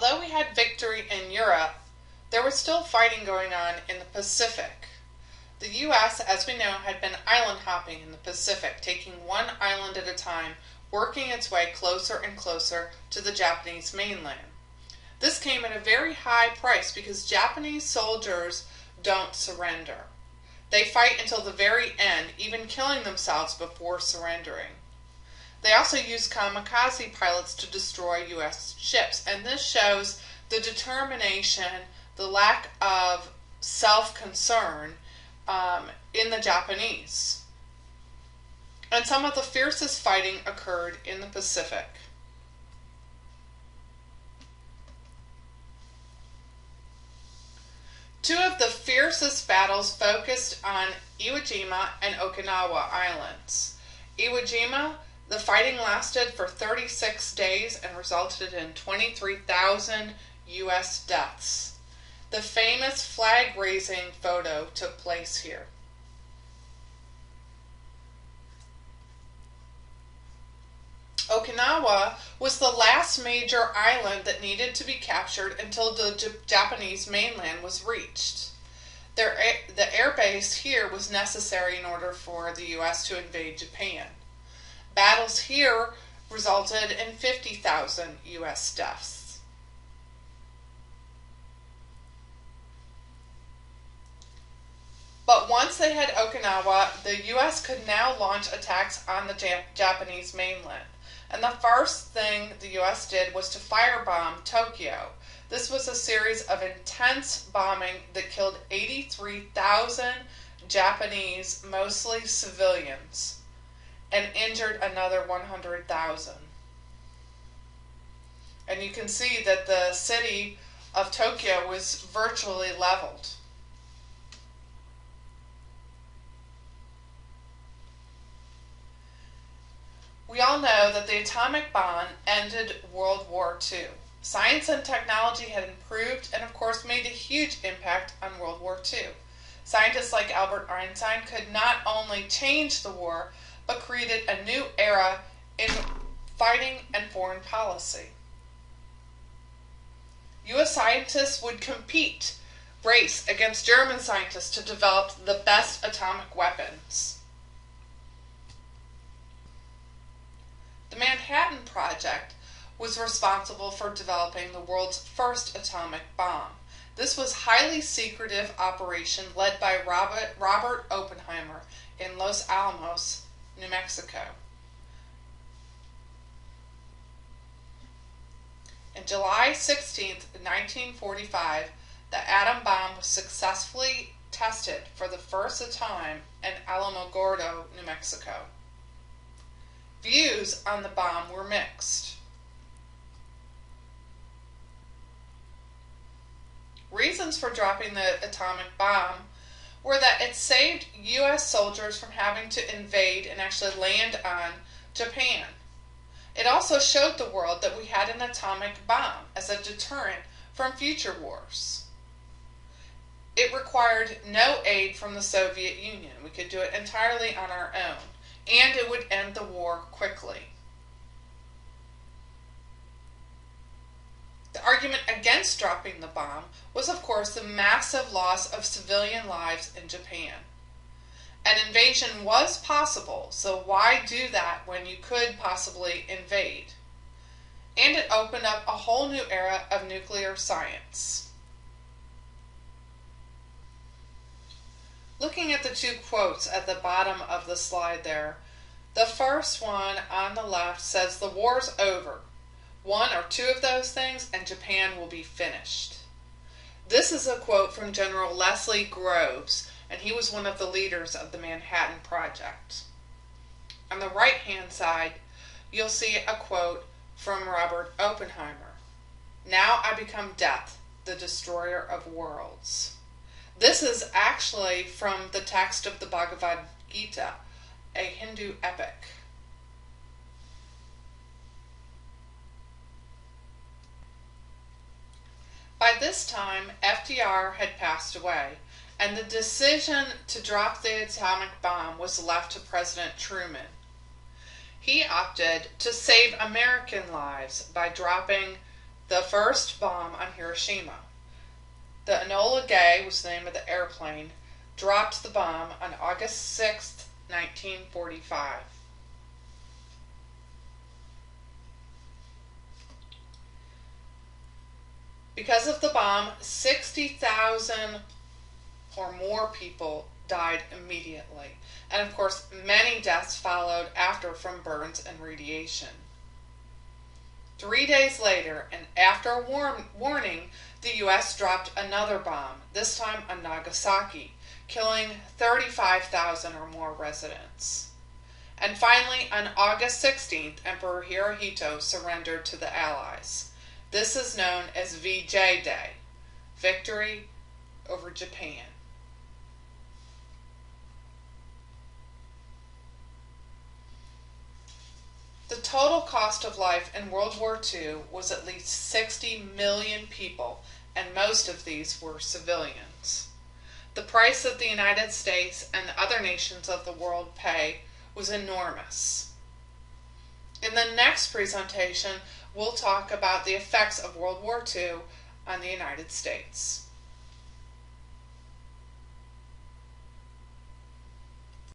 Although we had victory in Europe, there was still fighting going on in the Pacific. The U.S., as we know, had been island hopping in the Pacific, taking one island at a time, working its way closer and closer to the Japanese mainland. This came at a very high price because Japanese soldiers don't surrender. They fight until the very end, even killing themselves before surrendering. They also use kamikaze pilots to destroy U.S. ships, and this shows the determination, the lack of self-concern in the Japanese. And some of the fiercest fighting occurred in the Pacific. Two of the fiercest battles focused on Iwo Jima and Okinawa Islands. Iwo Jima, the fighting lasted for 36 days and resulted in 23,000 U.S. deaths. The famous flag-raising photo took place here. Okinawa was the last major island that needed to be captured until the Japanese mainland was reached. The air base here was necessary in order for the U.S. to invade Japan. Battles here resulted in 50,000 U.S. deaths. But once they had Okinawa, the U.S. could now launch attacks on the Japanese mainland. And the first thing the U.S. did was to firebomb Tokyo. This was a series of intense bombing that killed 83,000 Japanese, mostly civilians, and injured another 100,000. And you can see that the city of Tokyo was virtually leveled. We all know that the atomic bomb ended World War II. Science and technology had improved and, of course, made a huge impact on World War II. Scientists like Albert Einstein could not only change the war, but created a new era in fighting and foreign policy. U.S. scientists would race against German scientists to develop the best atomic weapons. The Manhattan Project was responsible for developing the world's first atomic bomb. This was a highly secretive operation led by Robert Oppenheimer in Los Alamos, New Mexico. On July 16, 1945, the atom bomb was successfully tested for the first time in Alamogordo, New Mexico. Views on the bomb were mixed. Reasons for dropping the atomic bomb were that it saved U.S. soldiers from having to invade and actually land on Japan. It also showed the world that we had an atomic bomb as a deterrent from future wars. It required no aid from the Soviet Union. We could do it entirely on our own, and it would end the war quickly. The argument against dropping the bomb was, of course, the massive loss of civilian lives in Japan. An invasion was possible, so why do that when you could possibly invade? And it opened up a whole new era of nuclear science. Looking at the two quotes at the bottom of the slide there, the first one on the left says, "The war's over. One or two of those things and Japan will be finished." This is a quote from General Leslie Groves, and he was one of the leaders of the Manhattan Project. On the right-hand side, you'll see a quote from Robert Oppenheimer. "Now I become death, the destroyer of worlds." This is actually from the text of the Bhagavad Gita, a Hindu epic. By this time, FDR had passed away, and the decision to drop the atomic bomb was left to President Truman. He opted to save American lives by dropping The first bomb on Hiroshima. The Enola Gay was the name of the airplane, dropped the bomb on August 6, 1945. Because of the bomb, 60,000 or more people died immediately. And of course, many deaths followed after from burns and radiation. 3 days later, and after a warning, the U.S. dropped another bomb, this time on Nagasaki, killing 35,000 or more residents. And finally, on August 16th, Emperor Hirohito surrendered to the Allies. This is known as VJ Day, Victory over Japan. The total cost of life in World War II was at least 60 million people, and most of these were civilians. The price that the United States and other nations of the world pay was enormous. In the next presentation, we'll talk about the effects of World War II on the United States.